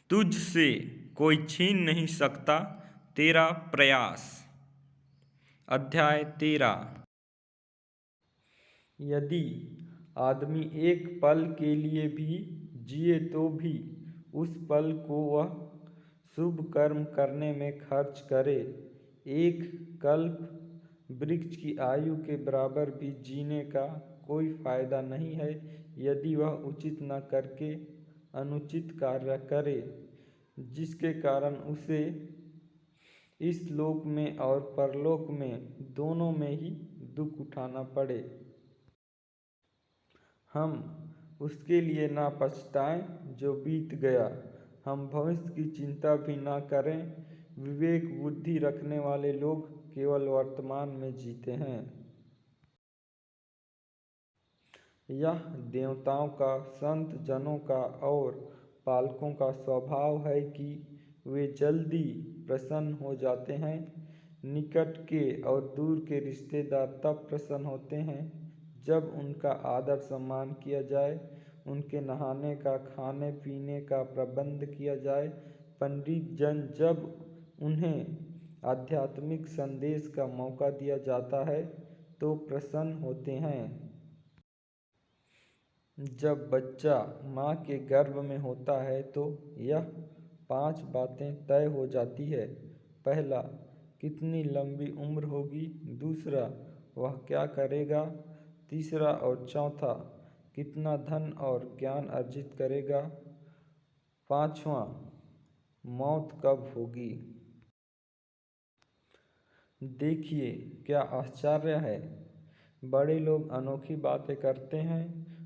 तुझसे कोई छीन नहीं सकता तेरा प्रयास। अध्याय 13। यदि आदमी एक पल के लिए भी जिए तो भी उस पल को वह शुभ कर्म करने में खर्च करे। एक कल्प वृक्ष की आयु के बराबर भी जीने का कोई फायदा नहीं है यदि वह उचित न करके अनुचित कार्य करे, जिसके कारण उसे इस लोक में और परलोक में दोनों में ही दुख उठाना पड़े। हम उसके लिए ना पछताएं जो बीत गया, हम भविष्य की चिंता भी ना करें। विवेक बुद्धि रखने वाले लोग केवल वर्तमान में जीते हैं। यह देवताओं का, संत जनों का और पालकों का स्वभाव है कि वे जल्दी प्रसन्न हो जाते हैं। निकट के और दूर के रिश्तेदार तब प्रसन्न होते हैं जब उनका आदर सम्मान किया जाए, उनके नहाने का, खाने पीने का प्रबंध किया जाए। पंडित जन जब उन्हें आध्यात्मिक संदेश का मौका दिया जाता है तो प्रसन्न होते हैं। जब बच्चा माँ के गर्भ में होता है तो यह 5 बातें तय हो जाती है। पहला, कितनी लंबी उम्र होगी। दूसरा, वह क्या करेगा। तीसरा और चौथा, कितना धन और ज्ञान अर्जित करेगा। पाँचवा, मौत कब होगी। देखिए क्या आश्चर्य है, बड़े लोग अनोखी बातें करते हैं।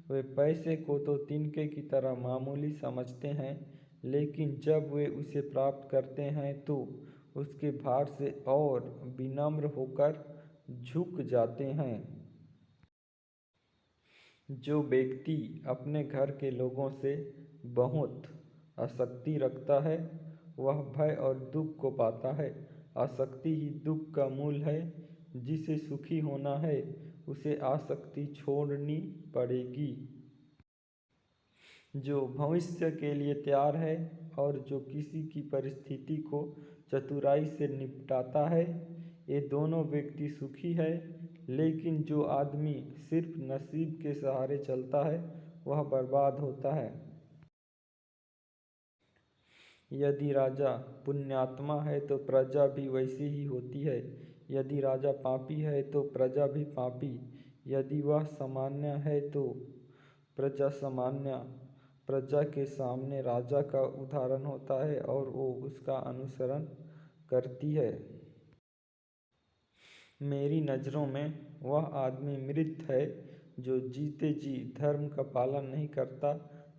वे पैसे को तो तिनके की तरह मामूली समझते हैं, लेकिन जब वे उसे प्राप्त करते हैं तो उसके भार से और विनम्र होकर झुक जाते हैं। जो व्यक्ति अपने घर के लोगों से बहुत आसक्ति रखता है वह भय और दुख को पाता है। आसक्ति ही दुख का मूल है। जिसे सुखी होना है उसे आसक्ति छोड़नी पड़ेगी। जो भविष्य के लिए तैयार है और जो किसी की परिस्थिति को चतुराई से निपटाता है, ये दोनों व्यक्ति सुखी है। लेकिन जो आदमी सिर्फ नसीब के सहारे चलता है वह बर्बाद होता है। यदि राजा पुण्यात्मा है तो प्रजा भी वैसी ही होती है। यदि राजा पापी है तो प्रजा भी पापी। यदि वह सामान्य है तो प्रजा सामान्य। प्रजा के सामने राजा का उदाहरण होता है और वो उसका अनुसरण करती है। मेरी नज़रों में वह आदमी मृत है जो जीते जी धर्म का पालन नहीं करता,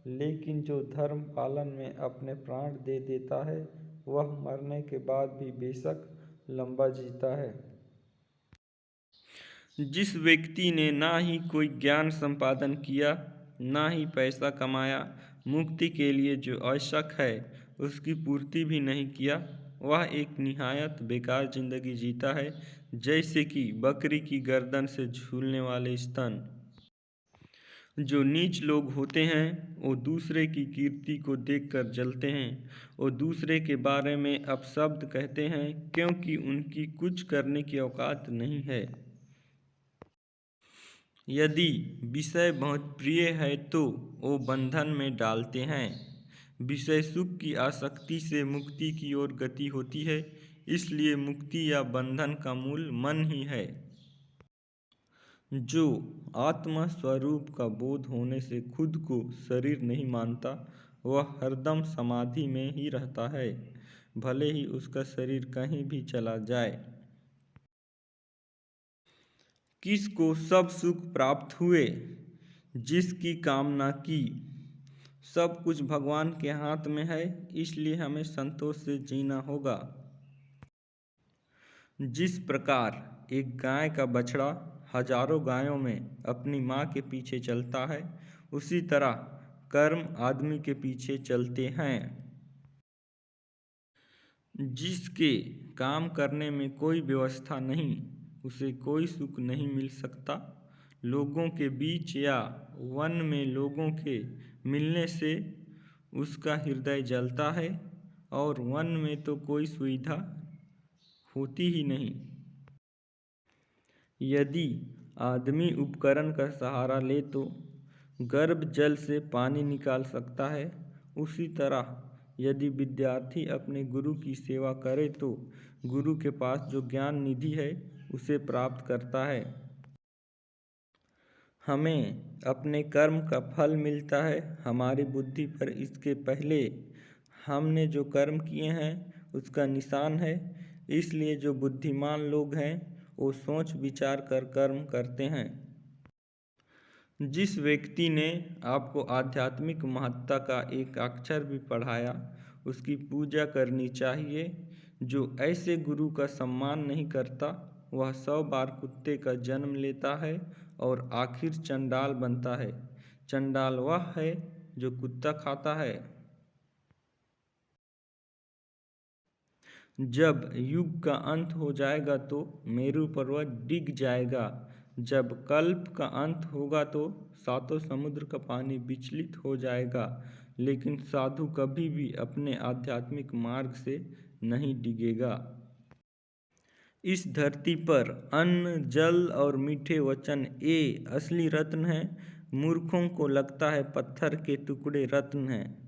लेकिन जो धर्म पालन में अपने प्राण दे देता है वह मरने के बाद भी बेशक लंबा जीता है। जिस व्यक्ति ने ना ही कोई ज्ञान संपादन किया, ना ही पैसा कमाया, मुक्ति के लिए जो आवश्यक है उसकी पूर्ति भी नहीं किया, वह एक निहायत बेकार जिंदगी जीता है, जैसे कि बकरी की गर्दन से झूलने वाले स्तन। जो नीच लोग होते हैं वो दूसरे की कीर्ति को देखकर जलते हैं। वो दूसरे के बारे में अपशब्द कहते हैं क्योंकि उनकी कुछ करने की औकात नहीं है। यदि विषय बहुत प्रिय है तो वो बंधन में डालते हैं। विषय सुख की आसक्ति से मुक्ति की ओर गति होती है, इसलिए मुक्ति या बंधन का मूल मन ही है। जो आत्मा स्वरूप का बोध होने से खुद को शरीर नहीं मानता वह हरदम समाधि में ही रहता है, भले ही उसका शरीर कहीं भी चला जाए। किसको सब सुख प्राप्त हुए, जिसकी कामना की। सब कुछ भगवान के हाथ में है, इसलिए हमें संतोष से जीना होगा। जिस प्रकार एक गाय का बछड़ा हजारों गायों में अपनी माँ के पीछे चलता है, उसी तरह कर्म आदमी के पीछे चलते हैं। जिसके काम करने में कोई व्यवस्था नहीं उसे कोई सुख नहीं मिल सकता। लोगों के बीच या वन में लोगों के मिलने से उसका हृदय जलता है और वन में तो कोई सुविधा होती ही नहीं। यदि आदमी उपकरण का सहारा ले तो गर्भ जल से पानी निकाल सकता है, उसी तरह यदि विद्यार्थी अपने गुरु की सेवा करे तो गुरु के पास जो ज्ञान निधि है उसे प्राप्त करता है। हमें अपने कर्म का फल मिलता है हमारी बुद्धि पर, इसके पहले हमने जो कर्म किए हैं उसका निशान है। इसलिए जो बुद्धिमान लोग हैं वो सोच विचार कर कर्म करते हैं। जिस व्यक्ति ने आपको आध्यात्मिक महत्ता का एक अक्षर भी पढ़ाया उसकी पूजा करनी चाहिए। जो ऐसे गुरु का सम्मान नहीं करता वह 100 बार कुत्ते का जन्म लेता है और आखिर चंडाल बनता है। चंडाल वह है जो कुत्ता खाता है। जब युग का अंत हो जाएगा तो मेरु पर्वत डिग जाएगा। जब कल्प का अंत होगा तो सातों समुद्र का पानी विचलित हो जाएगा। लेकिन साधु कभी भी अपने आध्यात्मिक मार्ग से नहीं डिगेगा। इस धरती पर अन्न, जल और मीठे वचन ये असली रत्न हैं। मूर्खों को लगता है पत्थर के टुकड़े रत्न हैं।